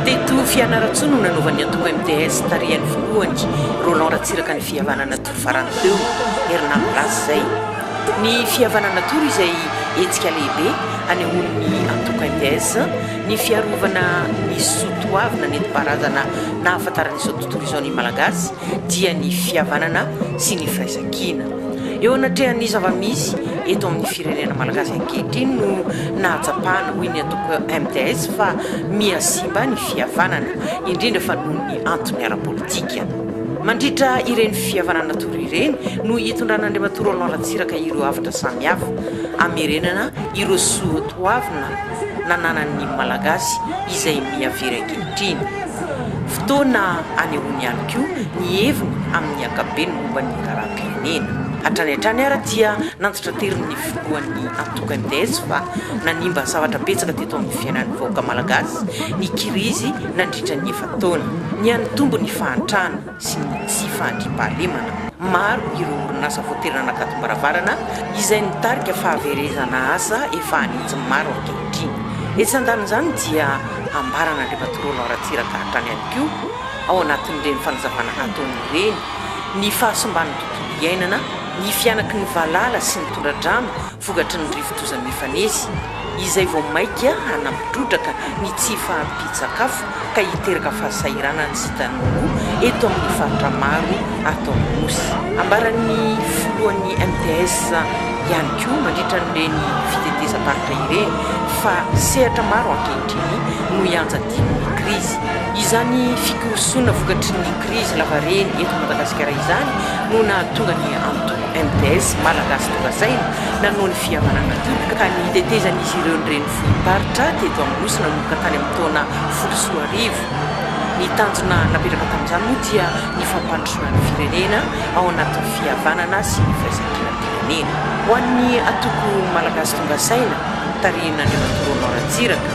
teto fianaratsy no nanaovan'ny antoko MTS tarian'ny voalohany Roland Ratsiraka ny fihavanana torofarany teo herinandro lasa zay ny fihavanana toro izay hetsika lehibe anehoan'ny antoko MTS ny fiarovana ny sotoavina nentim-paharazana na ahafantaran'izao tontolo izao ny malagasy dia ny fihavanana sy ny firaisan-kina eo anatrehan'ny zava-misy eto amin'ny firenena malagasy ankehitriny no nahatsapahana hoy ny antoko MTS fa miasimba ny fihavanana indrindra fa noho ny antony ara-politika mandritra ireny fihavanana toro ireny no hitondran'Andriamanitra Roland Ratsiraka ireo havatra samihafa amerenana ireo soatoavina nananan'ny malagasy izay miavery ankehitriny fotoana anehoany ihany koa ny heviny amin'ny ankabeny momba ny raharaham-pirenena hatrany ara dia nanjatra terin'ny voalohany antoko MTS fa nanimba zavatra betsaka teto amin'ny fiainan'ny vahoaka malagasy ny krizy nandritra ny efa-taona ny antombo ny fahantrana sy ny tsy fahandriam-pahalemana maro ireo orinasa voaterina nakatom-baravarana izay nitarika fahaverezana asa efa hanitsy maro ankehitriny etsan-dany zany dia ambaran'Andriamanitra Roland Ratsiraka hatrany ihany koa ao anatin'ireny fanazavana ataon'ireny ny fahasomban'ny tontolo iainana ny fianaky ny valala sy ny tondradrano vokatry ny rivotoza mifanesy izay vao maika hanampitrodraka ny tsy fahampitsakafo ka hiteraka fahasahirana ny sitan'olo eto amin'ny faritra maro atao nosy ambaran'ny voalohany MTS ihany koa mandritra n'ireny fitetezam-paritra ireny fa sehatra maro ankehitriny no ianjadian'ny krizy izany fikorosoana vokatry ny krizy lavareny eto Madagasikara izany no nahatonga ny antoko MTS malagasy tongasaina nanao ny fihavanana toro ka ny tetezan'izy ireo nireny vohim-paritra teto amin'ny nosy nanomboka tany amin'ny taona 10 ny tanjona napetraka tamin'izany moa dia ny fampandrosoana ny firenena ao anatin'ny fihavanana sy ny firaisan-kina firenena ho an'ny antoko malagasy tongasaina tarihin'Andriamanitra Roland Ratsiraka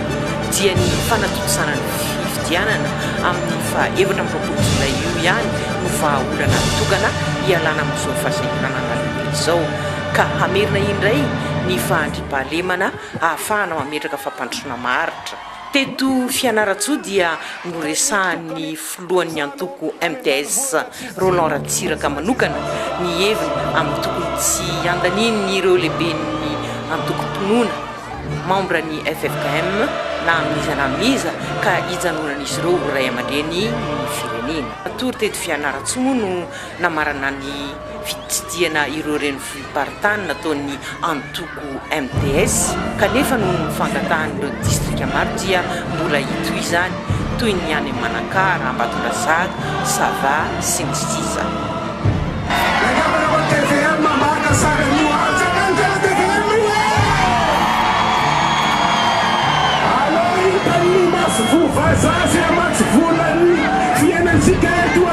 dia ny fanatotosana ny fifidianana amin'ny faha-evatra amby Jolay io ihany no vahaolana mitokana hialana amin'izao fahasahirana lehibe izao ka hamerina indray ny fahandriam-pahalemana ahafahana mametraka fampandrosoana maharitra teto Fianarantsoa dia noresahan'ny filohan'ny antoko MTS Roland Ratsiraka manokana ny heviny amin'ny tokony tsy andaniny ireo lehiben'ny antoko-pinoana membre ny FFKM na amin'izanamiza ka hijanonan'izy ireo ray aman-dreny ny firenena atory teto Fianarantsoa no namarana ny fitsidihana ireo reny vohim-paritany nataon'ny antoko MTS kanefa no nifangatahan'ireo distrika maro dia mbola hitoy izany toy ny any Manakara, Ambatondrazaka, Sava sy ny sisa Vazazi amaty volany fiainatsika eto